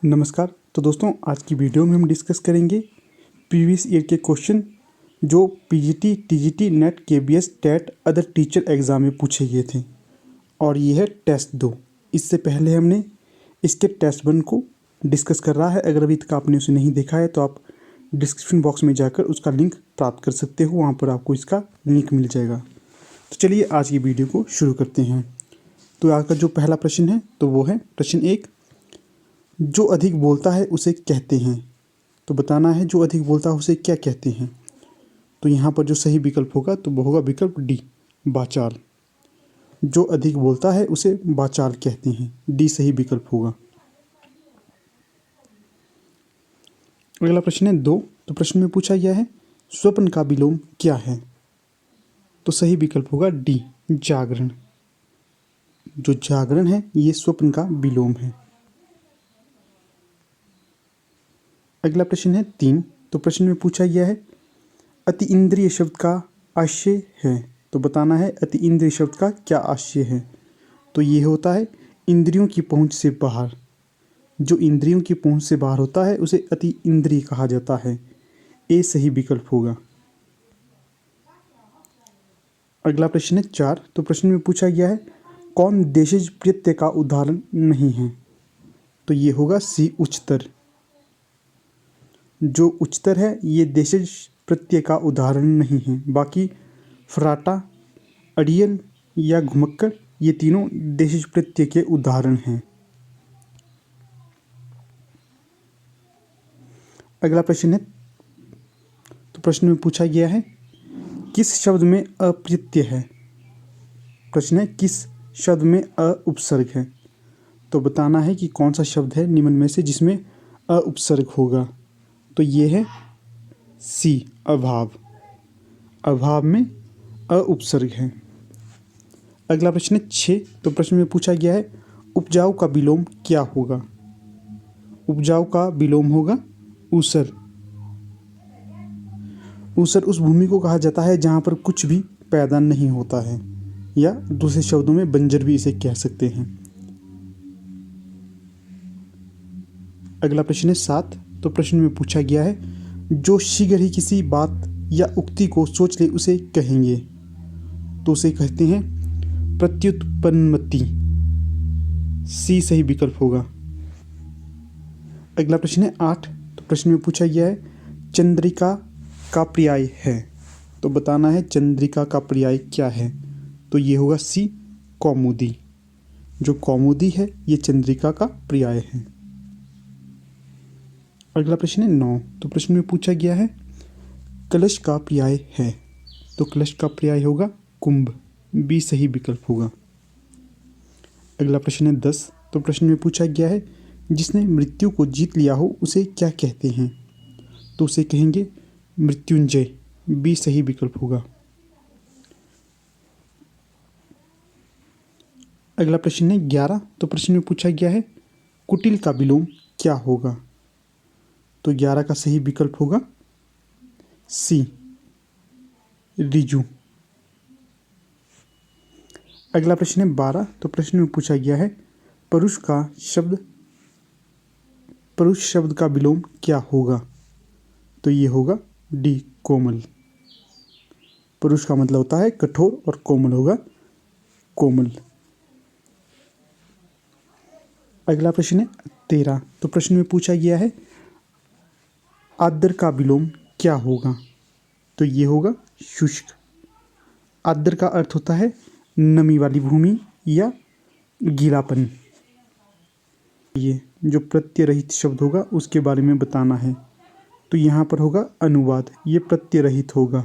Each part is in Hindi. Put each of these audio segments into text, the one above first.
नमस्कार। तो दोस्तों, आज की वीडियो में हम डिस्कस करेंगे प्रीवियस ईयर के क्वेश्चन जो PGT, TGT, NET, KBS, TET, other teacher exam में पूछे गए थे। और ये है टेस्ट 2। इससे पहले हमने इसके टेस्ट 1 को डिस्कस कर रहा है। अगर अभी तक आपने उसे नहीं देखा है तो आप डिस्क्रिप्शन बॉक्स में जाकर उसका लिंक प्राप्त कर सकते हो, वहाँ पर आपको इसका लिंक मिल जाएगा। तो चलिए आज की वीडियो को शुरू करते हैं। तो आज का जो पहला प्रश्न है तो वो है प्रश्न 1, जो अधिक बोलता है उसे कहते हैं। तो बताना है जो अधिक बोलता है उसे क्या कहते हैं। तो यहाँ पर जो सही विकल्प होगा तो वो होगा विकल्प डी, वाचाल। जो अधिक बोलता है उसे वाचाल कहते हैं, डी सही विकल्प होगा। अगला प्रश्न है 2। तो प्रश्न में पूछा गया है स्वप्न का विलोम क्या है। तो सही विकल्प होगा डी, जागरण। जो जागरण है ये स्वप्न का विलोम है। अगला प्रश्न है 3। तो प्रश्न में पूछा गया है अति इंद्रिय शब्द का आशय है। तो बताना है अति इंद्रिय शब्द का क्या आशय है। तो ये होता है इंद्रियों की पहुंच से बाहर। जो इंद्रियों की पहुंच से बाहर होता है उसे अति इंद्रिय कहा जाता है, ए सही विकल्प होगा। अगला प्रश्न है 4। तो प्रश्न में पूछा गया है कौन देशज प्रत्यय का उदाहरण नहीं है। तो ये होगा सी, उच्चतर। जो उच्चतर है ये देशज प्रत्यय का उदाहरण नहीं है। बाकी फराटा, अड़ियल या घुमक्कड़ ये तीनों देशज प्रत्यय के उदाहरण हैं। अगला प्रश्न है, तो प्रश्न में पूछा गया है किस शब्द में अ प्रत्यय है। प्रश्न है किस शब्द में अ उपसर्ग है। तो बताना है कि कौन सा शब्द है निम्न में से जिसमें अ उपसर्ग होगा। तो ये है सी, अभाव। अभाव में अ उपसर्ग है। अगला प्रश्न है 6। तो प्रश्न में पूछा गया है उपजाऊ का विलोम क्या होगा। उपजाऊ का विलोम होगा ऊसर। ऊसर उस भूमि को कहा जाता है जहाँ पर कुछ भी पैदा नहीं होता है, या दूसरे शब्दों में बंजर भी इसे कह सकते हैं। अगला प्रश्न है 7। तो प्रश्न में पूछा गया है जो शीघ्र ही किसी बात या उक्ति को सोच ले उसे कहेंगे। तो उसे कहते हैं प्रत्युत्पन्नमति, सी सही विकल्प होगा। अगला प्रश्न है 8। तो प्रश्न में पूछा गया है चंद्रिका का पर्याय है। तो बताना है चंद्रिका का पर्याय क्या है। तो ये होगा सी, कौमुदी। जो कौमुदी है ये चंद्रिका का पर्याय है। अगला प्रश्न है 9। तो प्रश्न में पूछा गया है कलश का पर्याय है। तो कलश का पर्याय होगा कुंभ, बी सही विकल्प होगा। अगला प्रश्न है 10। तो प्रश्न में पूछा गया है जिसने मृत्यु को जीत लिया हो उसे क्या कहते हैं। तो उसे कहेंगे मृत्युंजय, बी सही विकल्प होगा। अगला प्रश्न है 11। तो प्रश्न में पूछा गया है कुटिल का विलोम क्या होगा। तो 11 का सही विकल्प होगा सी, रिजु। अगला प्रश्न है 12। तो प्रश्न में पूछा गया है परुष शब्द का विलोम क्या होगा। तो ये होगा डी, कोमल। पुरुष का मतलब होता है कठोर और कोमल होगा कोमल। अगला प्रश्न है 13। तो प्रश्न में पूछा गया है आर्द्र का विलोम क्या होगा। तो ये होगा शुष्क। आर्द्र का अर्थ होता है नमी वाली भूमि या गीलापन। ये जो प्रत्यय रहित शब्द होगा उसके बारे में बताना है। तो यहाँ पर होगा अनुवाद, ये प्रत्यय रहित होगा।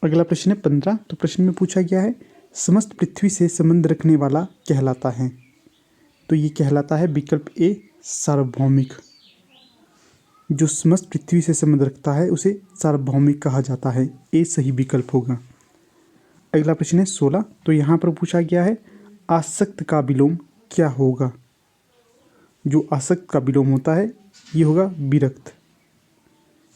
अगला प्रश्न है 15। तो प्रश्न में पूछा गया है समस्त पृथ्वी से संबंध रखने वाला कहलाता है। तो ये कहलाता है विकल्प ए, सार्वभौमिक। जो समस्त पृथ्वी से संबंध रखता है उसे सार्वभौमिक कहा जाता है, ए सही विकल्प होगा। अगला प्रश्न है 16। तो यहाँ पर पूछा गया है आसक्त का विलोम क्या होगा। जो आसक्त का विलोम होता है ये होगा विरक्त।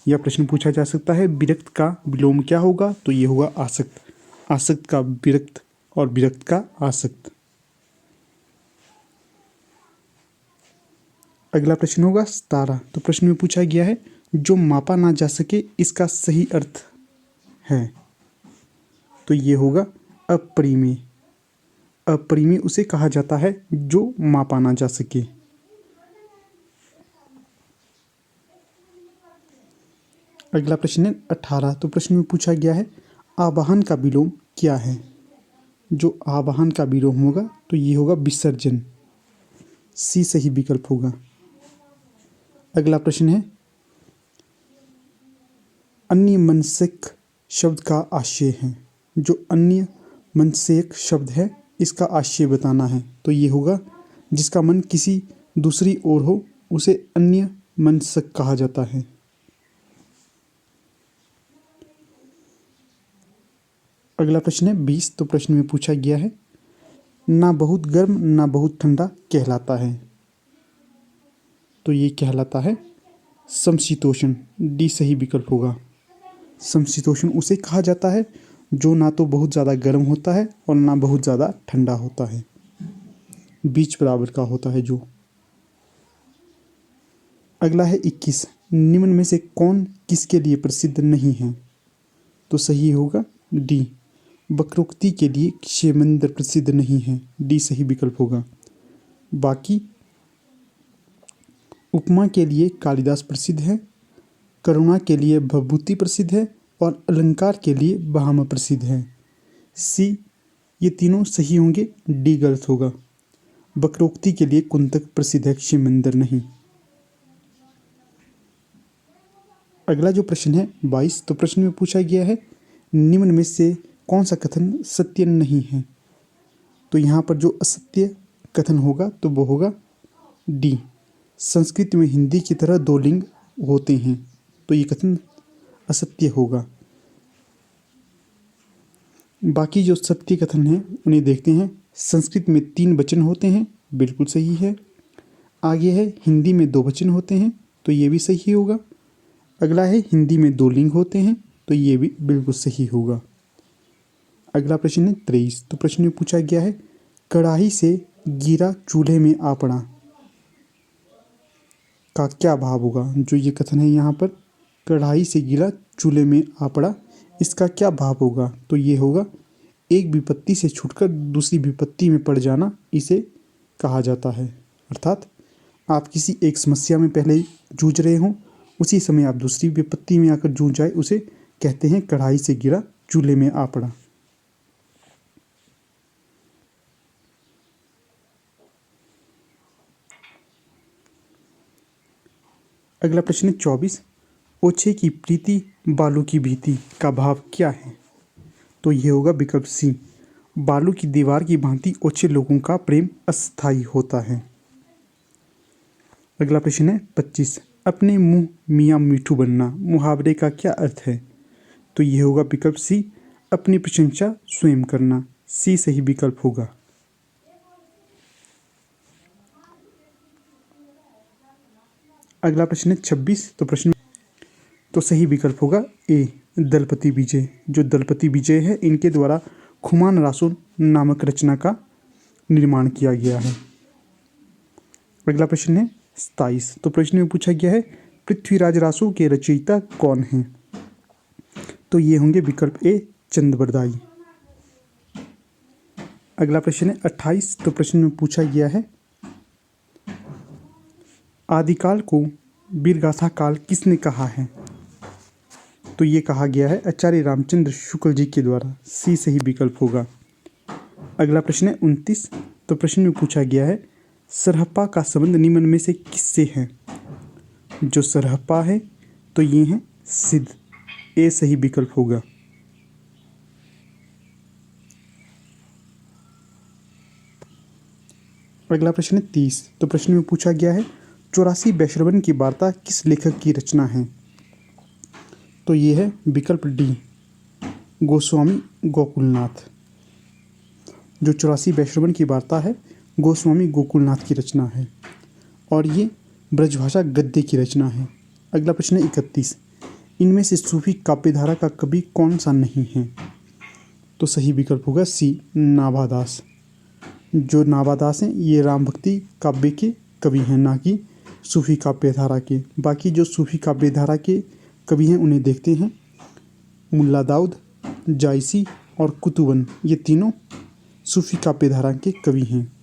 यह प्रश्न पूछा जा सकता है विरक्त का विलोम क्या होगा। तो ये होगा आसक्त। आसक्त का विरक्त और विरक्त का आसक्त। अगला प्रश्न होगा 17। तो प्रश्न में पूछा गया है जो मापा ना जा सके इसका सही अर्थ है। तो ये होगा अपरिमेय। अपरिमेय उसे कहा जाता है जो मापा ना जा सके। अगला प्रश्न है 18। तो प्रश्न में पूछा गया है आवाहन का विलोम क्या है। जो आवाहन का विलोम होगा तो ये होगा विसर्जन। सी सही विकल्प होगा। अगला प्रश्न है अन्य मनस्क शब्द का आशय है। जो अन्य मनस्क शब्द है इसका आशय बताना है। तो ये होगा जिसका मन किसी दूसरी ओर हो उसे अन्य मनस्क कहा जाता है। अगला प्रश्न है 20। तो प्रश्न में पूछा गया है ना बहुत गर्म ना बहुत ठंडा कहलाता है। तो ये कहलाता है समशीतोष्ण। डी सही विकल्प होगा। समशीतोष्ण उसे कहा जाता है जो ना तो बहुत ज़्यादा गर्म होता है और ना बहुत ज़्यादा ठंडा होता है, बीच बराबर का होता है जो। अगला है 21। निम्न में से कौन किसके लिए प्रसिद्ध नहीं है। तो सही होगा डी वक्रोक्ति के लिए क्षेमंद्र प्रसिद्ध नहीं है। डी सही विकल्प होगा। बाकी उपमा के लिए कालिदास प्रसिद्ध है, करुणा के लिए भवभूति प्रसिद्ध है और अलंकार के लिए भामा प्रसिद्ध है। सी ये तीनों सही होंगे। डी गलत होगा। वक्रोक्ति के लिए कुंतक प्रसिद्ध है, क्षेमंद्र नहीं। अगला जो प्रश्न है 22। तो प्रश्न में पूछा गया है निम्न में से कौन सा कथन सत्य नहीं है। तो यहाँ पर जो असत्य कथन होगा तो वो होगा डी संस्कृत में हिंदी की तरह दो लिंग होते हैं। तो ये कथन असत्य होगा। बाकी जो सत्य कथन है उन्हें देखते हैं। संस्कृत में 3 वचन होते हैं, बिल्कुल सही है। आगे है हिंदी में 2 वचन होते हैं, तो ये भी सही होगा। अगला है हिंदी में 2 लिंग होते हैं, तो ये भी बिल्कुल सही होगा। अगला प्रश्न है 23। तो प्रश्न में पूछा गया है कढ़ाई से गिरा चूल्हे में आ पड़ा का क्या भाव होगा। जो ये कथन है यहाँ पर कढ़ाई से गिरा चूल्हे में आ पड़ा, इसका क्या भाव होगा। तो ये होगा एक विपत्ति से छूटकर दूसरी विपत्ति में पड़ जाना, इसे कहा जाता है। अर्थात आप किसी एक समस्या में पहले जूझ रहे हों, उसी समय आप दूसरी विपत्ति में आकर जूझ जाए, उसे कहते हैं कढ़ाई से गिरा चूल्हे में आ पड़ा। अगला प्रश्न है 24। ओछे की प्रीति बालू की भीति का भाव क्या है। तो ये होगा विकल्प सी बालू की दीवार की भांति ओछे लोगों का प्रेम अस्थायी होता है। अगला प्रश्न है 25। अपने मुंह मियाँ मीठू बनना मुहावरे का क्या अर्थ है। तो ये होगा विकल्प सी अपनी प्रशंसा स्वयं करना। सी सही विकल्प होगा। अगला प्रश्न है 26। तो सही विकल्प होगा ए दलपति विजय। जो दलपति विजय है इनके द्वारा खुमान रासो नामक रचना का निर्माण किया गया है। अगला प्रश्न है 27। तो प्रश्न में पूछा गया है पृथ्वीराज रासो के रचयिता कौन हैं। तो ये होंगे विकल्प ए चंद्रबरदाई। अगला प्रश्न है 28। तो प्रश्न में पूछा गया है आदिकाल को वीरगाथा काल किसने कहा है। तो ये कहा गया है आचार्य रामचंद्र शुक्ल जी के द्वारा। सी सही विकल्प होगा। अगला प्रश्न है 29। तो प्रश्न में पूछा गया है सरहप्पा का संबंध निम्न में से किससे है। जो सरहप्पा है तो ये हैं सिद्ध। ए सही विकल्प होगा। अगला प्रश्न है 30। तो प्रश्न में पूछा गया है 84 वैश्रवण की वार्ता किस लेखक की रचना है। तो ये है विकल्प डी गोस्वामी गोकुलनाथ। जो 84 वैश्रवण की वार्ता है गोस्वामी गोकुलनाथ की रचना है और ये ब्रजभाषा गद्य की रचना है। अगला प्रश्न है 31। इनमें से सूफी काव्यधारा का कवि कौन सा नहीं है। तो सही विकल्प होगा सी, नाभादास। जो नाभादास हैं ये राम भक्ति काव्य के कवि हैं, ना कि सूफी काव्य धारा के। बाकी जो सूफी काव्य धारा के कवि हैं उन्हें देखते हैं। मुल्ला दाऊद, जायसी और कुतुबन, ये तीनों सूफी काव्य धारा के कवि हैं।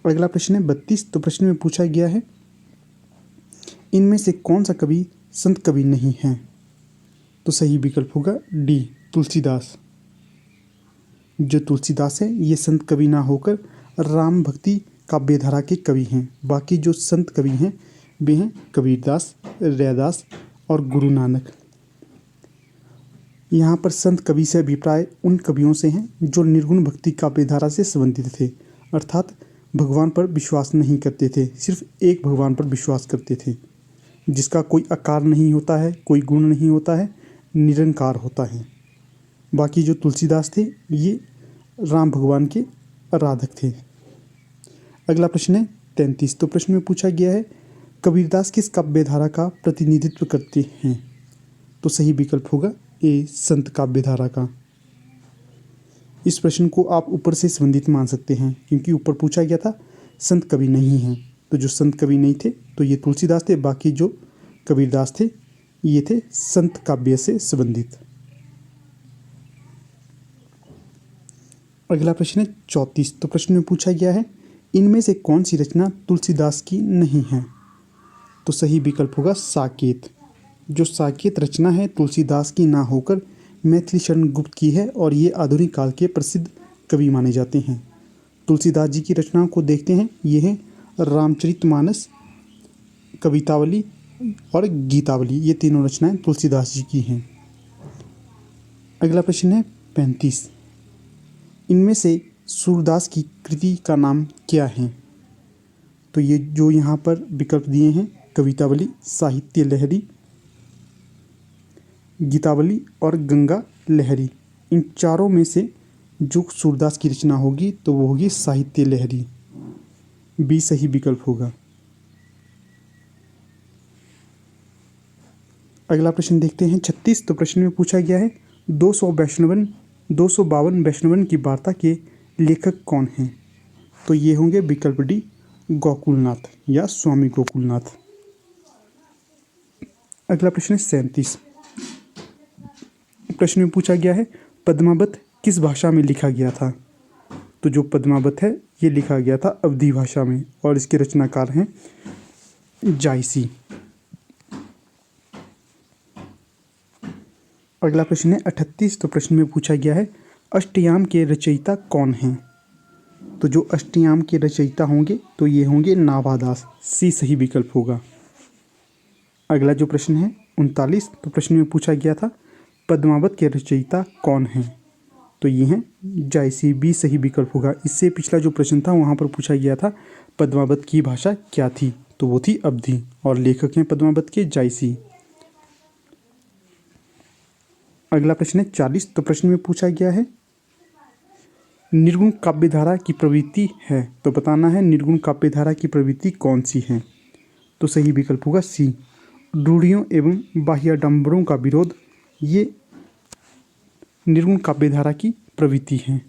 अगला प्रश्न है 32। तो प्रश्न में पूछा गया है इनमें से कौन सा कवि संत कवि नहीं है? तो सही विकल्प होगा डी, तुलसीदास। जो तुलसीदास है ये संत कवि ना होकर राम भक्ति काव्य धारा के कवि हैं। बाकी जो संत कवि हैं वे हैं कबीरदास, रैदास और गुरु नानक। यहाँ पर संत कवि से अभिप्राय उन कवियों से हैं जो निर्गुण भक्ति काव्य धारा से संबंधित थे, अर्थात भगवान पर विश्वास नहीं करते थे, सिर्फ एक भगवान पर विश्वास करते थे जिसका कोई आकार नहीं होता है, कोई गुण नहीं होता है, निरंकार होता है। बाकी जो तुलसीदास थे ये राम भगवान के आराधक थे। अगला प्रश्न है 33। तो प्रश्न में पूछा गया है कबीरदास किस काव्य धारा का प्रतिनिधित्व करते हैं? तो सही विकल्प होगा ए, संत काव्य धारा का। इस प्रश्न को आप ऊपर से संबंधित मान सकते हैं क्योंकि ऊपर पूछा गया था संत कवि नहीं हैं, तो जो संत कवि नहीं थे तो ये तुलसीदास थे। बाकी जो कबीरदास थे ये थे संत काव्य से संबंधित। अगला प्रश्न है 34। तो प्रश्न में पूछा गया है इनमें से कौन सी रचना तुलसीदास की नहीं है? तो सही विकल्प होगा साकेत। जो साकेत रचना है तुलसीदास की ना होकर मैथिली शरण गुप्त की है और ये आधुनिक काल के प्रसिद्ध कवि माने जाते हैं। तुलसीदास जी की रचनाओं को देखते हैं, ये हैं रामचरितमानस, कवितावली और गीतावली। ये तीनों रचनाएं तुलसीदास जी की हैं। अगला प्रश्न है 35। इनमें से सूरदास की कृति का नाम क्या है? तो ये जो यहाँ पर विकल्प दिए हैं कवितावली, साहित्य लहरी, गीतावली और गंगा लहरी, इन चारों में से जो सूरदास की रचना होगी तो वो होगी साहित्य लहरी। बी सही विकल्प होगा। अगला प्रश्न देखते हैं 36। तो प्रश्न में पूछा गया है 252 वैष्णवन की वार्ता के लेखक कौन हैं? तो ये होंगे विकल्प डी, गोकुलनाथ या स्वामी गोकुलनाथ। अगला प्रश्न है 37। प्रश्न में पूछा गया है पद्मावत किस भाषा में लिखा गया था? तो जो पद्मावत है ये लिखा गया था अवधी भाषा में और इसके रचनाकार हैं जायसी। अगला प्रश्न है 38। तो प्रश्न में पूछा गया है अष्टयाम के रचयिता कौन हैं? तो जो अष्टयाम के रचयिता होंगे तो ये होंगे नाभादास। सी सही विकल्प होगा। अगला जो प्रश्न है 39। तो प्रश्न में पूछा गया था पद्मावत के रचयिता कौन हैं? तो ये हैं जायसी। बी सही विकल्प होगा। इससे पिछला जो प्रश्न था वहाँ पर पूछा गया था पद्मावत की भाषा क्या थी, तो वो थी अवधी और लेखक हैं पद्मावत के जायसी। अगला प्रश्न है 40। तो प्रश्न में पूछा गया है निर्गुण काव्य धारा की प्रवृत्ति है, तो बताना है निर्गुण काव्य धारा की प्रवृत्ति कौन सी है? तो सही विकल्प होगा सी, रूढ़ियों एवं बाह्याडंबरों का विरोध। ये निर्गुण काव्य धारा की प्रवृत्ति है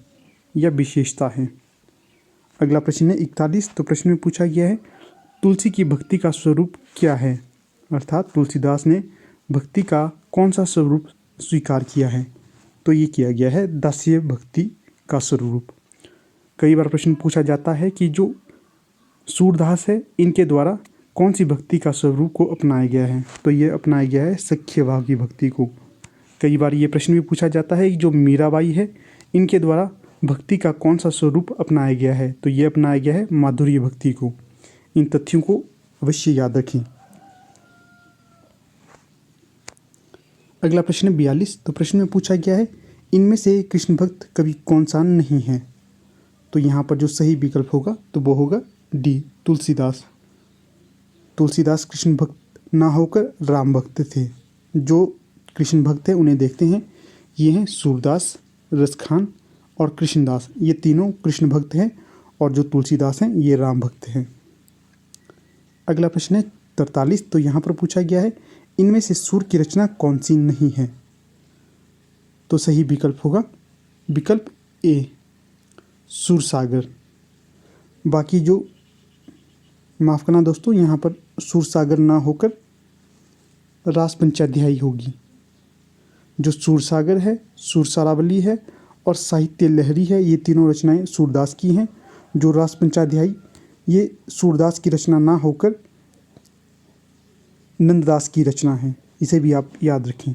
या विशेषता है। अगला प्रश्न है 41। तो प्रश्न में पूछा गया है तुलसी की भक्ति का स्वरूप क्या है? अर्थात तुलसीदास ने भक्ति का कौन सा स्वरूप स्वीकार किया है? तो ये किया गया है दास्य भक्ति का स्वरूप। कई बार प्रश्न पूछा जाता है कि जो सूरदास है इनके द्वारा कौन सी भक्ति का स्वरूप को अपनाया गया है? तो ये अपनाया गया है सख्य भाव की भक्ति को। कई बार ये प्रश्न भी पूछा जाता है कि जो मीराबाई है इनके द्वारा भक्ति का कौन सा स्वरूप अपनाया गया है? तो ये अपनाया गया है माधुर्य भक्ति को। इन तथ्यों को अवश्य याद रखें। अगला प्रश्न है 42। तो प्रश्न में पूछा गया है इनमें से कृष्ण भक्त कवि कौन सा नहीं है? तो यहाँ पर जो सही विकल्प होगा तो वो होगा डी, तुलसीदास। तुलसीदास कृष्ण भक्त ना होकर राम भक्त थे। जो कृष्ण भक्त हैं उन्हें देखते हैं, ये हैं सूरदास, रसखान और कृष्णदास। ये तीनों कृष्ण भक्त हैं और जो तुलसीदास हैं ये राम भक्त हैं। अगला प्रश्न है 43। तो यहाँ पर पूछा गया है इनमें से सूर की रचना कौन सी नहीं है? तो सही विकल्प होगा विकल्प ए सूरसागर। बाकी जो माफ़ करना दोस्तों, यहाँ पर सूरसागर ना होकर रास पंचाध्यायी होगी। जो सूरसागर है, सुरसारावली है और साहित्य लहरी है, ये तीनों रचनाएं सूरदास की हैं। जो रास पंचाध्यायी ये सूरदास की रचना ना होकर नंददास की रचना है, इसे भी आप याद रखें।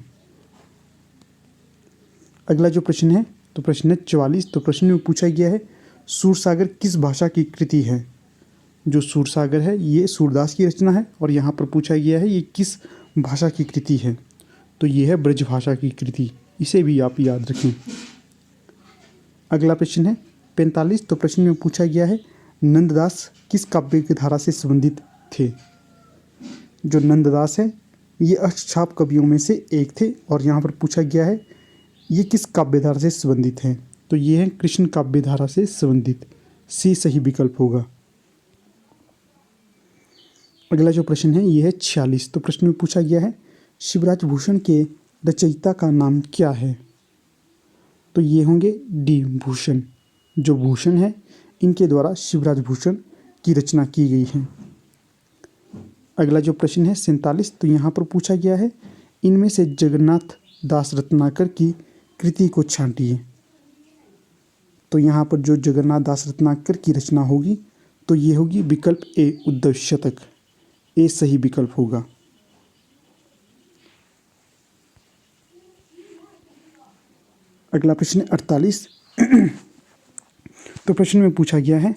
अगला जो प्रश्न है तो प्रश्न है 44। तो प्रश्न में पूछा गया है सूरसागर किस भाषा की कृति है। जो सूरसागर है ये सूरदास की रचना है और यहाँ पर पूछा गया है ये किस भाषा की कृति है, तो ये है ब्रज भाषा की कृति, इसे भी आप याद रखें। अगला प्रश्न है 45। तो प्रश्न में पूछा गया है नंददास किस काव्य की धारा से संबंधित थे। जो नंददास है ये अष्टछाप कवियों में से एक थे और यहाँ पर पूछा गया है ये किस काव्य धारा से संबंधित हैं, तो ये है कृष्ण काव्य धारा से संबंधित, सी सही विकल्प होगा। अगला जो प्रश्न है ये है 46। तो प्रश्न में पूछा गया है शिवराज भूषण के रचयिता का नाम क्या है, तो ये होंगे डी भूषण। जो भूषण है इनके द्वारा शिवराज भूषण की रचना की गई है। अगला जो प्रश्न है 47। तो यहाँ पर पूछा गया है इनमें से जगन्नाथ दास रत्नाकर की कृति को छांटिए। तो यहाँ पर जो जगन्नाथ दास रत्नाकर की रचना होगी तो ये होगी विकल्प ए उद्धव शतक, ए सही विकल्प होगा। अगला प्रश्न 48। तो प्रश्न में पूछा गया है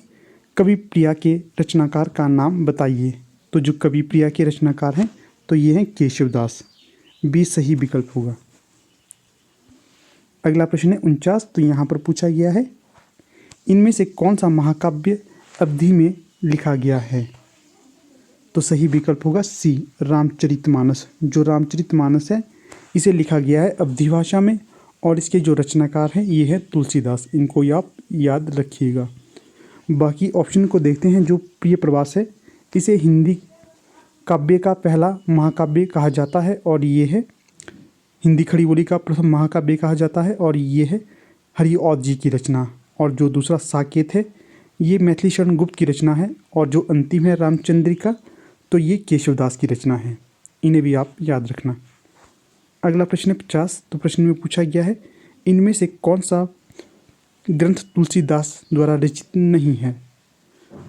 कवि प्रिया के रचनाकार का नाम बताइए। तो जो कवि प्रिया के रचनाकार हैं तो ये हैं केशवदास, बी सही विकल्प होगा। अगला प्रश्न है 49। तो यहाँ पर पूछा गया है इनमें से कौन सा महाकाव्य अवधि में लिखा गया है, तो सही विकल्प होगा सी रामचरितमानस। जो रामचरितमानस है इसे लिखा गया है अवधी भाषा में और इसके जो रचनाकार हैं ये है तुलसीदास, इनको आप याद रखिएगा। बाकी ऑप्शन को देखते हैं। जो प्रिय प्रवास है इसे हिंदी काव्य का पहला महाकाव्य कहा जाता है और ये है हिंदी खड़ी बोली का प्रथम महाकाव्य कहा जाता है और ये है हरिऔध जी की रचना। और जो दूसरा साकेत है ये मैथिली शरण गुप्त की रचना है और जो अंतिम है रामचंद्रिका तो ये केशवदास की रचना है, इन्हें भी आप याद रखना। अगला प्रश्न है 50। तो प्रश्न में पूछा गया है इनमें से कौन सा ग्रंथ तुलसीदास द्वारा रचित नहीं है,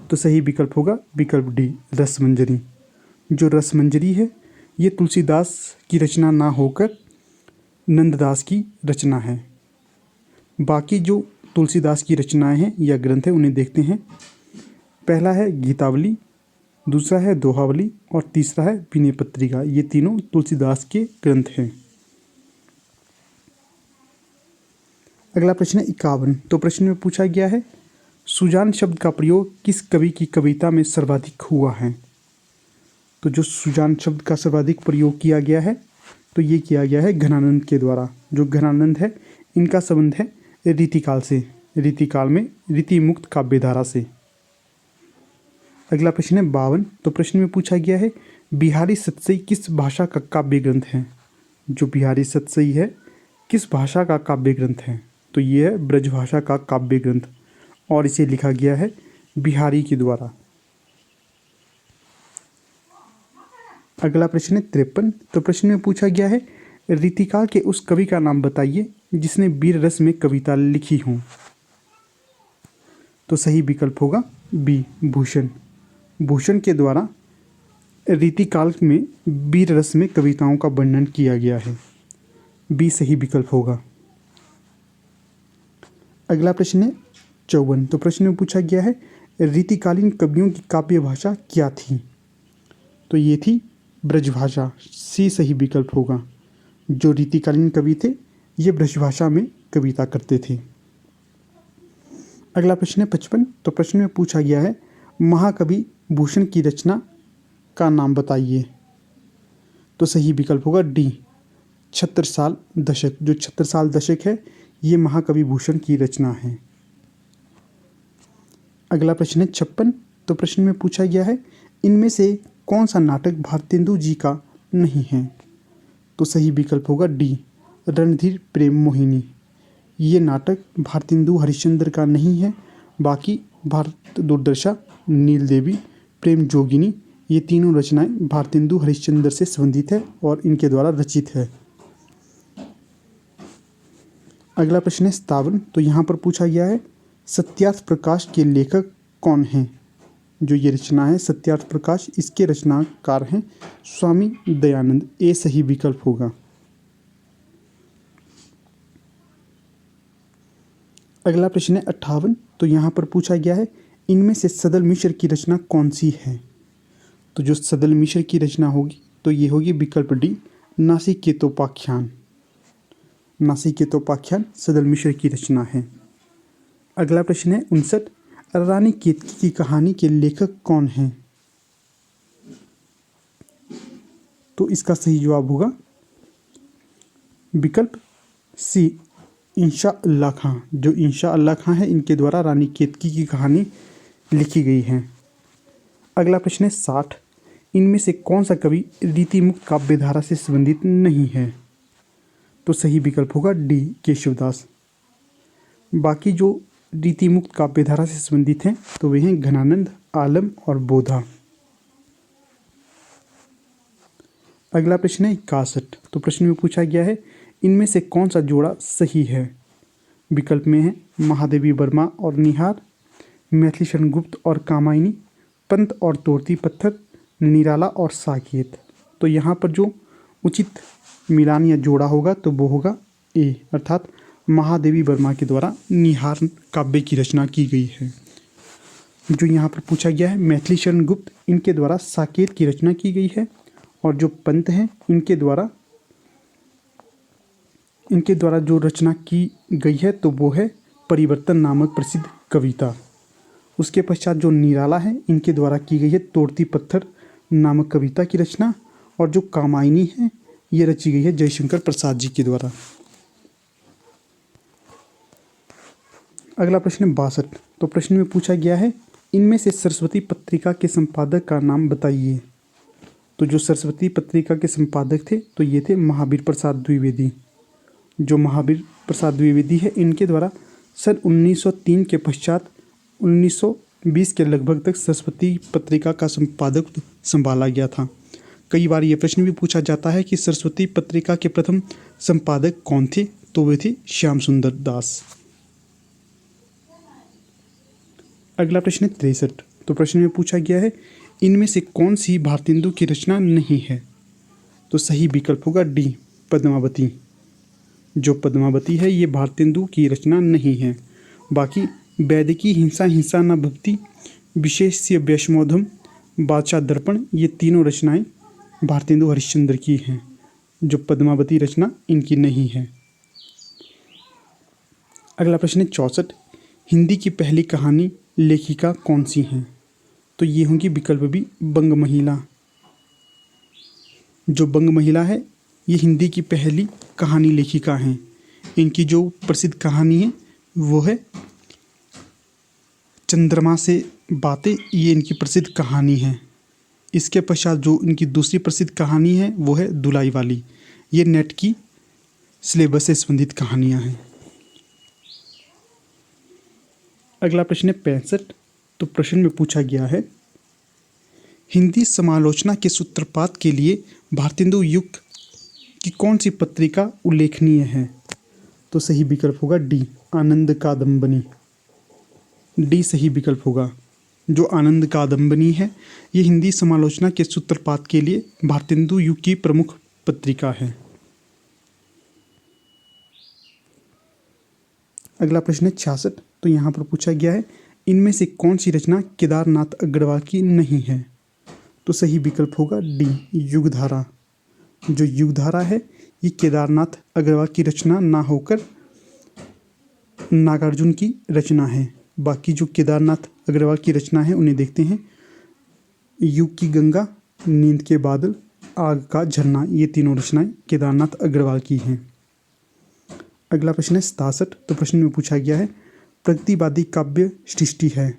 तो सही विकल्प होगा विकल्प डी रसमंजरी। जो रसमंजरी है ये तुलसीदास की रचना ना होकर नंददास की रचना है। बाकी जो तुलसीदास की रचनाएं हैं या ग्रंथ है उन्हें देखते हैं। पहला है गीतावली, दूसरा है दोहावली और तीसरा है विनय पत्रिका। ये तीनों तुलसीदास के ग्रंथ हैं। अगला प्रश्न है 51। तो प्रश्न में पूछा गया है सुजान शब्द का प्रयोग किस कवि की कविता में सर्वाधिक हुआ है। तो जो सुजान शब्द का सर्वाधिक प्रयोग किया गया है तो ये किया गया है घनानंद के द्वारा। जो घनानंद है इनका संबंध है रीतिकाल से, रीतिकाल में रीति मुक्त काव्य धारा से। अगला प्रश्न है 52। तो प्रश्न में पूछा गया है बिहारी सतसई किस भाषा का काव्य ग्रंथ है। जो बिहारी सतसई है किस भाषा का काव्य ग्रंथ है, तो ये है ब्रजभाषा का काव्य ग्रंथ और इसे लिखा गया है बिहारी के द्वारा। अगला प्रश्न है 53। तो प्रश्न में पूछा गया है रीतिकाल के उस कवि का नाम बताइए जिसने वीर रस में कविता लिखी हो, तो सही विकल्प होगा बी भूषण। भूषण के द्वारा रीतिकाल में वीर रस में कविताओं का वर्णन किया गया है, बी सही विकल्प होगा। अगला प्रश्न है 54। तो प्रश्न में पूछा गया है रीतिकालीन कवियों की काव्य भाषा क्या थी, तो ये थी ब्रजभाषा, सी सही विकल्प होगा। जो रीतिकालीन कवि थे ये ब्रजभाषा में कविता करते थे। अगला प्रश्न है 55। तो प्रश्न में पूछा गया है महाकवि भूषण की रचना का नाम बताइए, तो सही विकल्प होगा डी छत्रसाल दशक। जो छत्रसाल दशक है ये महाकवि भूषण की रचना है। अगला प्रश्न है 56। तो प्रश्न में पूछा गया है इनमें से कौन सा नाटक भारतेंदु जी का नहीं है, तो सही विकल्प होगा डी रणधीर प्रेम मोहिनी। ये नाटक भारतेंदु हरिश्चंद्र का नहीं है, बाकी भारत दुर्दशा, नील देवी, प्रेम जोगिनी, ये तीनों रचनाएं भारतेंदु हरिश्चंद्र से संबंधित है और इनके द्वारा रचित है। अगला प्रश्न है 57। तो यहाँ पर पूछा गया है सत्यार्थ प्रकाश के लेखक कौन हैं। जो ये रचना है सत्यार्थ प्रकाश, इसके रचनाकार हैं स्वामी दयानंद। ए सही विकल्प होगा। अगला प्रश्न है 58। तो यहाँ पर पूछा गया है इनमें से सदल मिश्र की रचना कौन सी है। तो जो सदल मिश्र की रचना होगी तो ये होगी विकल्प डी, नासिकेतोपाख्यान। नासिकेतोपाख्यान सदल मिश्र की रचना है। अगला प्रश्न है 59। रानी केतकी की कहानी के लेखक कौन हैं। तो इसका सही जवाब होगा विकल्प सी, इंशा अल्लाह खां। जो इंशा अल्लाह खां है इनके द्वारा रानी केतकी की कहानी लिखी गई है। अगला प्रश्न है 60। इनमें से कौन सा कवि रीतिमुक्त काव्यधारा से संबंधित नहीं है। तो सही विकल्प होगा डी, केशवदास। बाकी जो रीतिमुक्त काव्यधारा से संबंधित हैं तो वे हैं घनानंद, आलम और बोधा। अगला प्रश्न है 61। तो प्रश्न में पूछा गया है इनमें से कौन सा जोड़ा सही है। विकल्प में है महादेवी वर्मा और निहार, मैथिली शरण गुप्त और कामायनी, पंत और तोड़ती पत्थर, निराला और साकेत। तो यहाँ पर जो उचित मिलान या जोड़ा होगा तो वो होगा ए, अर्थात महादेवी वर्मा के द्वारा निहार काव्य की रचना की गई है। जो यहाँ पर पूछा गया है मैथिली शरण गुप्त, इनके द्वारा साकेत की रचना की गई है। और जो पंत हैं इनके द्वारा जो रचना की गई है तो वो है परिवर्तन नामक प्रसिद्ध कविता। उसके पश्चात जो निराला है इनके द्वारा की गई है तोड़ती पत्थर नामक कविता की रचना। और जो कामायनी है ये रची गई है जयशंकर प्रसाद जी के द्वारा। अगला प्रश्न है 62। तो प्रश्न में पूछा गया है इनमें से सरस्वती पत्रिका के संपादक का नाम बताइए। तो जो सरस्वती पत्रिका के संपादक थे तो ये थे महावीर प्रसाद द्विवेदी। जो महावीर प्रसाद द्विवेदी है इनके द्वारा सन 1903 के पश्चात 1920 के लगभग तक सरस्वती पत्रिका का संपादक संभाला गया था। कई बार ये प्रश्न भी पूछा जाता है कि सरस्वती पत्रिका के प्रथम संपादक कौन थे। तो वे थे श्याम सुंदर दास। अगला प्रश्न है 63। तो प्रश्न में पूछा गया है इनमें से कौन सी भारतेंदु की रचना नहीं है। तो सही विकल्प होगा डी, पद्मावती। जो पद्मावती है ये भारतेंदु की रचना नहीं है। बाकी वैदिकी हिंसा हिंसा न भक्ति, विशेष्य वैष्णोधम, बादशाह दर्पण, ये तीनों रचनाएं भारतेंदु हरिश्चंद्र की हैं। जो पद्मावती रचना इनकी नहीं है। अगला प्रश्न है 64। हिंदी की पहली कहानी लेखिका कौन सी हैं। तो ये होंगी विकल्प बी, बंग महिला। जो बंग महिला है ये हिंदी की पहली कहानी लेखिका हैं। इनकी जो प्रसिद्ध कहानी है वो है चंद्रमा से बातें, ये इनकी प्रसिद्ध कहानी है। इसके पश्चात जो इनकी दूसरी प्रसिद्ध कहानी है वो है दुलाई वाली। ये नेट की सिलेबस से संबंधित कहानियाँ हैं। अगला प्रश्न है 65। तो प्रश्न में पूछा गया है हिंदी समालोचना के सूत्रपात के लिए भारतेंदु युग की कौन सी पत्रिका उल्लेखनीय है। तो सही विकल्प होगा डी, आनंद कादम्बनी। डी सही विकल्प होगा। जो आनंद कादम्बनी है ये हिंदी समालोचना के सूत्रपात के लिए भारतेंदु युग की प्रमुख पत्रिका है। अगला प्रश्न है 66। तो यहाँ पर पूछा गया है इनमें से कौन सी रचना केदारनाथ अग्रवाल की नहीं है। तो सही विकल्प होगा डी, युगधारा। जो युगधारा है ये केदारनाथ अग्रवाल की रचना ना होकर नागार्जुन की रचना है। बाकी जो केदारनाथ अग्रवाल की रचना है उन्हें देखते हैं। युग की गंगा, नींद के बादल, आग का झरना, ये तीनों रचनाएं केदारनाथ अग्रवाल की हैं। अगला प्रश्न है 67। तो प्रश्न में पूछा गया है प्रगतिवादी काव्य सृष्टि है।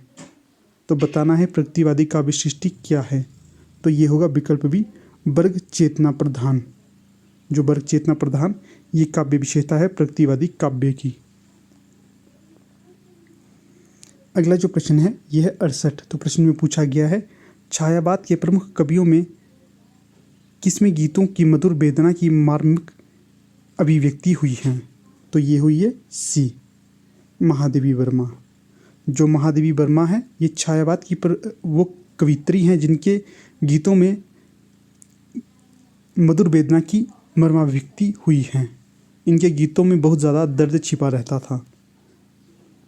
तो बताना है प्रगतिवादी काव्य सृष्टि क्या है। तो ये होगा विकल्प बी, वर्ग चेतना प्रधान। जो वर्ग चेतना प्रधान ये काव्य विशेषता है प्रगतिवादी काव्य की। अगला जो प्रश्न है यह है 68। तो प्रश्न में पूछा गया है छायावाद के प्रमुख कवियों में किसमें गीतों की मधुर वेदना की मार्मिक अभिव्यक्ति हुई है? तो ये हुई है सी, महादेवी वर्मा। जो महादेवी वर्मा है ये छायावाद की वो कवित्री हैं जिनके गीतों में मधुर वेदना की मर्माभिव्यक्ति हुई है। इनके गीतों में बहुत ज़्यादा दर्द छिपा रहता था।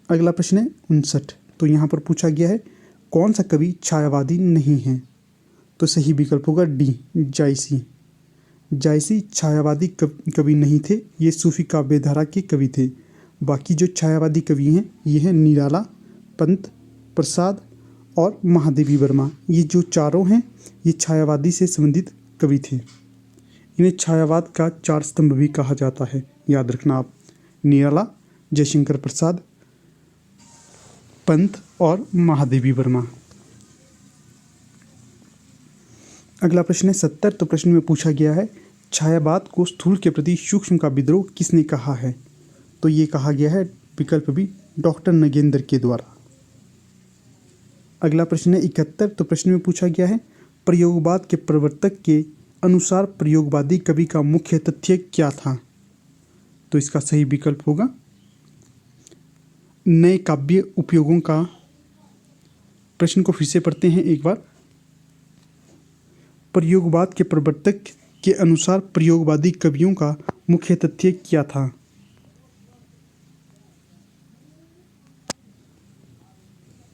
अगला प्रश्न है 59। तो यहाँ पर पूछा गया है कौन सा कवि छायावादी नहीं है? तो सही विकल्प होगा डी, जायसी। जायसी छायावादी कवि नहीं थे, ये सूफी काव्य धारा के कवि थे। बाकी जो छायावादी कवि हैं ये हैं निराला, पंत, प्रसाद और महादेवी वर्मा। ये जो चारों हैं ये छायावादी से संबंधित कवि थे। इन्हें छायावाद का 4 स्तंभ भी कहा जाता है, याद रखना आप। निराला, जयशंकर प्रसाद, पंत और महादेवी वर्मा। अगला प्रश्न है 70। तो प्रश्न में पूछा गया है छायावाद को स्थूल के प्रति सूक्ष्म का विद्रोह किसने कहा है? तो ये कहा गया है विकल्प भी डॉक्टर नगेंद्र के द्वारा। अगला प्रश्न है 71। तो प्रश्न में पूछा गया है प्रयोगवाद के प्रवर्तक के अनुसार प्रयोगवादी कवि का मुख्य तथ्य क्या था? तो इसका सही विकल्प होगा नए काव्य उपयोगों का। प्रश्न को फिर से पढ़ते हैं एक बार। प्रयोगवाद के प्रवर्तक के अनुसार प्रयोगवादी कवियों का मुख्य तथ्य क्या था?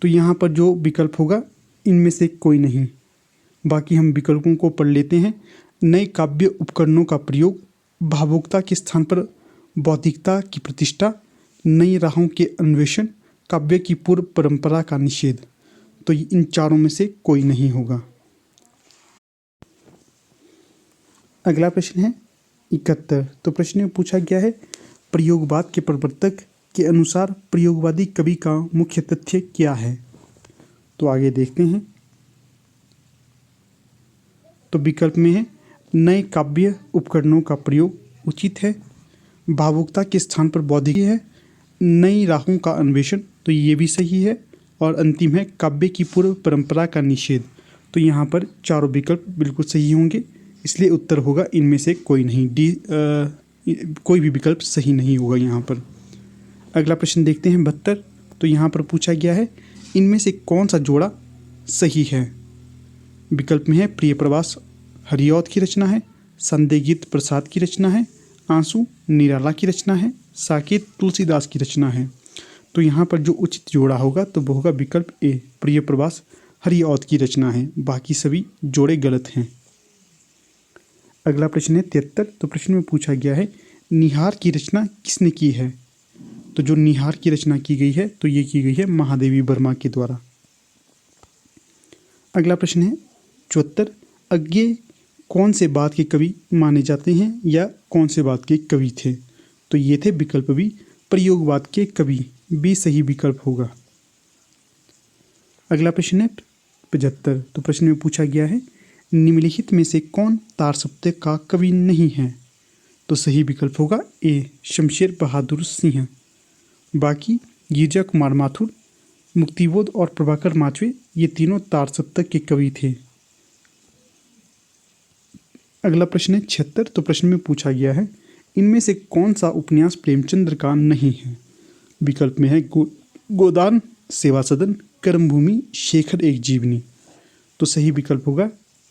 तो यहाँ पर जो विकल्प होगा इनमें से कोई नहीं। बाकी हम विकल्पों को पढ़ लेते हैं। नए काव्य उपकरणों का प्रयोग, भावुकता के स्थान पर बौद्धिकता की प्रतिष्ठा, नई राहों के अन्वेषण, काव्य की पूर्व परंपरा का निषेध। तो इन चारों में से कोई नहीं होगा। अगला प्रश्न है 71। तो प्रश्न में पूछा गया है प्रयोगवाद के प्रवर्तक के अनुसार प्रयोगवादी कवि का मुख्य तथ्य क्या है? तो आगे देखते हैं। तो विकल्प में है नए काव्य उपकरणों का प्रयोग उचित है, भावुकता के स्थान पर बौद्धिक है, नई राहों का अन्वेषण, तो ये भी सही है, और अंतिम है काव्य की पूर्व परंपरा का निषेध। तो यहाँ पर चारों विकल्प बिल्कुल सही होंगे, इसलिए उत्तर होगा इनमें से कोई नहीं। डी कोई भी विकल्प सही नहीं होगा यहाँ पर। अगला प्रश्न देखते हैं 72। तो यहाँ पर पूछा गया है इनमें से कौन सा जोड़ा सही है? विकल्प में है प्रिय प्रवास हरिऔध की रचना है, संदेह गीत प्रसाद की रचना है, आंसू निराला की रचना है, साकेत तुलसीदास की रचना है। तो यहाँ पर जो उचित जोड़ा होगा तो वो होगा विकल्प ए, प्रिय प्रवास हरिऔध की रचना है। बाकी सभी जोड़े गलत हैं। अगला प्रश्न है 73। तो प्रश्न में पूछा गया है निहार की रचना किसने की है? तो जो निहार की रचना की गई है तो ये की गई है महादेवी वर्मा के द्वारा। अगला प्रश्न है 74। अज्ञेय कौन से बात के कवि माने जाते हैं या कौन से बात के कवि थे? तो ये थे विकल्प भी प्रयोगवाद के कवि, भी सही विकल्प होगा। अगला प्रश्न है 75। तो प्रश्न में पूछा गया है निम्नलिखित में से कौन तार सप्तक का कवि नहीं है? तो सही विकल्प होगा ए, शमशेर बहादुर सिंह। बाकी गिरजा कुमार माथुर, मुक्तिबोध और प्रभाकर माचवे ये तीनों तार सप्तक के कवि थे। अगला प्रश्न है 76। तो प्रश्न में पूछा गया है इनमें से कौन सा उपन्यास प्रेमचंद्र का नहीं है? विकल्प में है गोदान, सेवा सदन, कर्मभूमि, शेखर एक जीवनी। तो सही विकल्प होगा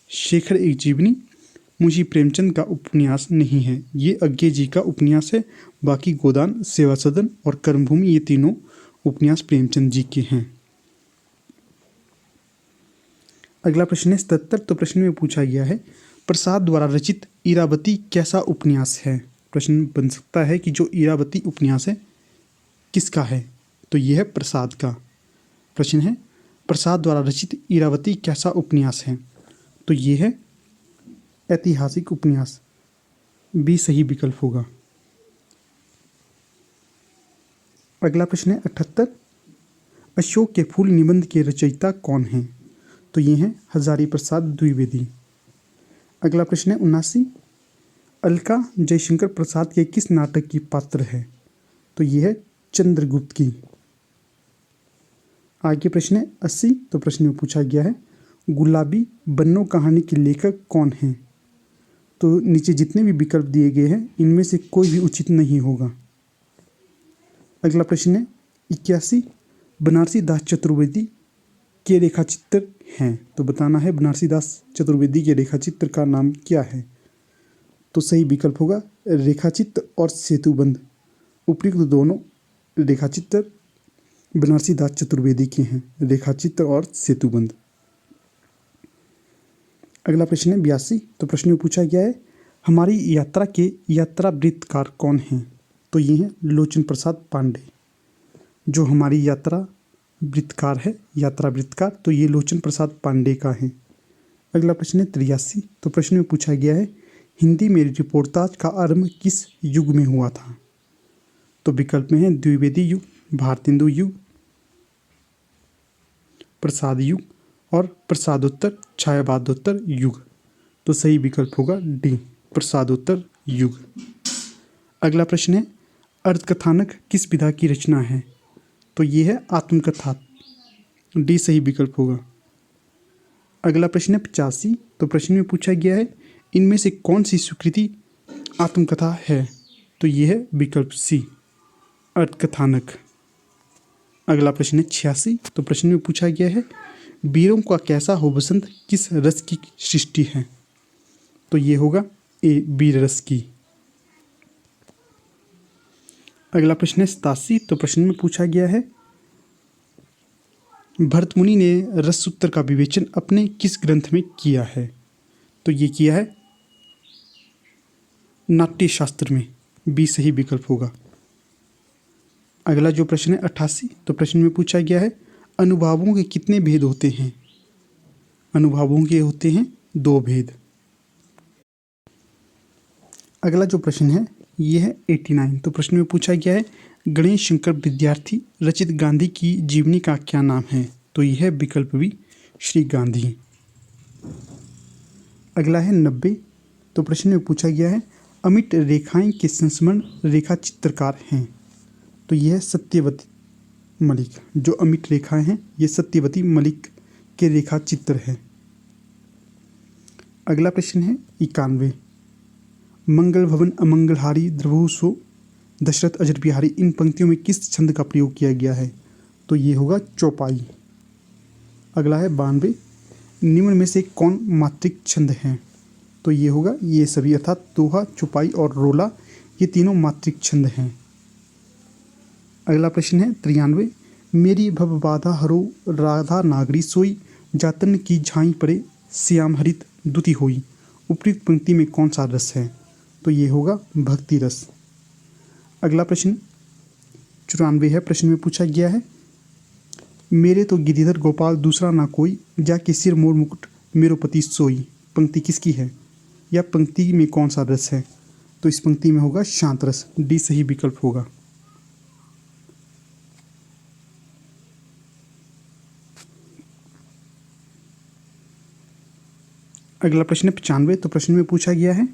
शेखर एक जीवनी मुंशी प्रेमचंद का उपन्यास नहीं है, ये अज्ञेय जी का उपन्यास है। बाकी गोदान, सेवा सदन और कर्मभूमि ये तीनों उपन्यास प्रेमचंद जी के हैं। अगला प्रश्न है 77। तो प्रश्न में पूछा गया है प्रसाद द्वारा रचित इरावती कैसा उपन्यास है? प्रश्न बन सकता है कि जो इरावती उपन्यास है किसका है? तो यह है प्रसाद का। प्रश्न है प्रसाद द्वारा रचित इरावती कैसा उपन्यास है? तो ये है ऐतिहासिक उपन्यास, भी सही विकल्प होगा। अगला प्रश्न है 78। अशोक के फूल निबंध के रचयिता कौन हैं? तो ये हैं हजारी प्रसाद द्विवेदी। अगला प्रश्न है 79। अलका जयशंकर प्रसाद के किस नाटक की पात्र है? तो ये है चंद्रगुप्त की। आगे प्रश्न है 80। तो प्रश्न में पूछा गया है गुलाबी बन्नो कहानी के लेखक कौन हैं? तो नीचे जितने भी विकल्प दिए गए हैं इनमें से कोई भी उचित नहीं होगा। अगला प्रश्न है 81। बनारसी दास चतुर्वेदी के रेखाचित्र हैं। तो बताना है बनारसी दास चतुर्वेदी के रेखाचित्र का नाम क्या है? तो सही विकल्प होगा रेखाचित्र और सेतुबंध। उपयुक्त दोनों रेखाचित्र बनारसी दास चतुर्वेदी के हैं, रेखाचित्र और सेतुबंध। अगला प्रश्न है 82। तो प्रश्न में पूछा गया है हमारी यात्रा के यात्रा वृत्तकार कौन हैं? तो ये हैं लोचन प्रसाद पांडे। जो हमारी यात्रा वृत्तकार है, यात्रा वृत्तकार, तो ये लोचन प्रसाद पांडे का है। अगला प्रश्न है 83। तो प्रश्न में पूछा गया है हिंदी में रिपोर्ताज का आरंभ किस युग में हुआ था? तो विकल्प में है द्विवेदी युग, भारतेंदु युग, प्रसाद युग और प्रसादोत्तर छायावादोत्तर युग। तो सही विकल्प होगा डी, प्रसादोत्तर युग। अगला प्रश्न है अर्धकथानक किस विधा की रचना है? तो ये है आत्मकथा। डी सही विकल्प होगा। अगला प्रश्न है 85। तो प्रश्न में पूछा गया है इनमें से कौन सी स्वीकृति आत्मकथा है? तो ये है विकल्प सी, अर्धकथानक। अगला प्रश्न है 86। तो प्रश्न में पूछा गया है वीरों का कैसा हो बसंत किस रस की सृष्टि है? तो ये होगा ए, वीर रस की। अगला प्रश्न है 87। तो प्रश्न में पूछा गया है भरतमुनि ने रस सूत्र का विवेचन अपने किस ग्रंथ में किया है? तो ये किया है नाट्य शास्त्र में। बी सही विकल्प होगा। अगला जो प्रश्न है 88। तो प्रश्न में पूछा गया है अनुभावों के कितने भेद होते हैं? अनुभावों के होते हैं 2 भेद। अगला जो प्रश्न है ये है 89। तो प्रश्न में पूछा गया है गणेश शंकर विद्यार्थी रचित गांधी की जीवनी का क्या नाम है? तो यह है विकल्प बी, श्री गांधी। अगला है 90। तो प्रश्न में पूछा गया है अमिट रेखाएं के संस्मरण रेखा चित्रकार हैं। तो यह है सत्यवती मलिक। जो अमिट रेखाएं हैं ये सत्यवती मलिक के रेखा चित्र है। अगला प्रश्न है 91। मंगल भवन अमंगलहारी द्रभुसो दशरथ अजर बिहारी इन पंक्तियों में किस छंद का प्रयोग किया गया है? तो ये होगा चौपाई। अगला है 92। निम्न में से कौन मात्रिक छंद हैं? तो ये होगा ये सभी, अर्थात दोहा, चौपाई और रोला, ये तीनों मात्रिक छंद हैं। अगला प्रश्न है 93। मेरी भव बाधा हरो राधा नागरी सोई जातन की झाई परे श्याम हरित दुति होई। उपयुक्त पंक्ति में कौन सा रस है? तो ये होगा भक्ति रस। अगला प्रश्न 94 है। प्रश्न में पूछा गया है मेरे तो गिरिधर गोपाल दूसरा ना कोई जाके सिर मोर मुकुट मेरो पति सोई। पंक्ति किसकी है? या पंक्ति में कौन सा रस है? तो इस पंक्ति में होगा शांत रस। डी सही विकल्प होगा। अगला प्रश्न है 95। तो प्रश्न में पूछा गया है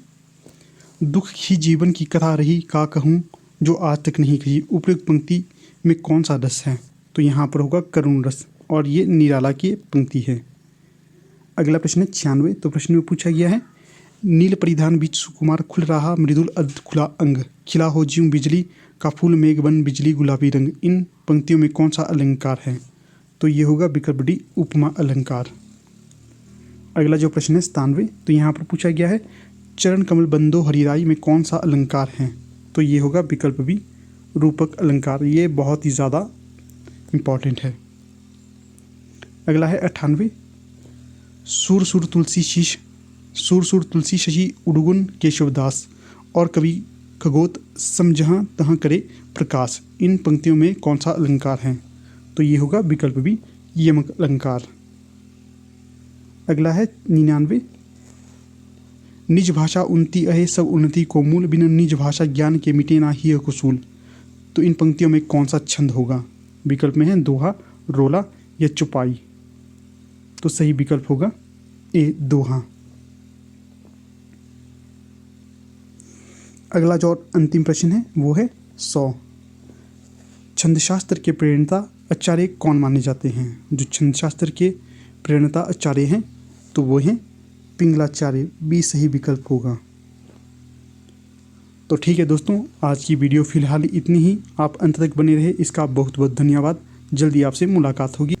दुख ही जीवन की कथा रही का कहूँ जो आज तक नहीं कही। उपयुक्त पंक्ति में कौन सा रस है? तो यहाँ पर होगा करुण रस और ये निराला की पंक्ति है। अगला प्रश्न है 96। तो प्रश्न में पूछा गया है नील परिधान बीच सुकुमार खुल रहा मृदुल अर्ध खुला अंग खिला हो ज्यों बिजली का फूल मेघ बन बिजली गुलाबी रंग। इन पंक्तियों में कौन सा अलंकार है? तो ये होगा विकल्प डी, उपमा अलंकार। अगला जो प्रश्न है 97। तो यहाँ पर पूछा गया है चरण कमल बंदो हरिराई में कौन सा अलंकार है? तो ये होगा विकल्प बी, रूपक अलंकार। ये बहुत ही ज़्यादा इम्पॉर्टेंट है। अगला है 98। सुर सुर तुलसी शीश सुर सुर तुलसी शशि उड़गुन केशवदास और कवि खगोत समझहाँ तहाँ करे प्रकाश। इन पंक्तियों में कौन सा अलंकार है? तो ये होगा विकल्प बी, यमक अलंकार। अगला है 99। निज भाषा उन्नति अहे सब उन्नति को मूल बिना निज भाषा ज्ञान के मिटे ना ही कुसूल। तो इन पंक्तियों में कौन सा छंद होगा? विकल्प में है दोहा, रोला या चौपाई। तो सही विकल्प होगा ए, दोहा। अगला जो और अंतिम प्रश्न है वो है 100। छंदशास्त्र के प्रणेता आचार्य कौन माने जाते हैं? जो छंदशास्त्र के प्रणेता आचार्य हैं तो वो हैं पिंगलाचार्य। बी सही विकल्प होगा। तो ठीक है दोस्तों, आज की वीडियो फिलहाल इतनी ही। आप अंत तक बने रहे इसका बहुत बहुत धन्यवाद। जल्दी आपसे मुलाकात होगी।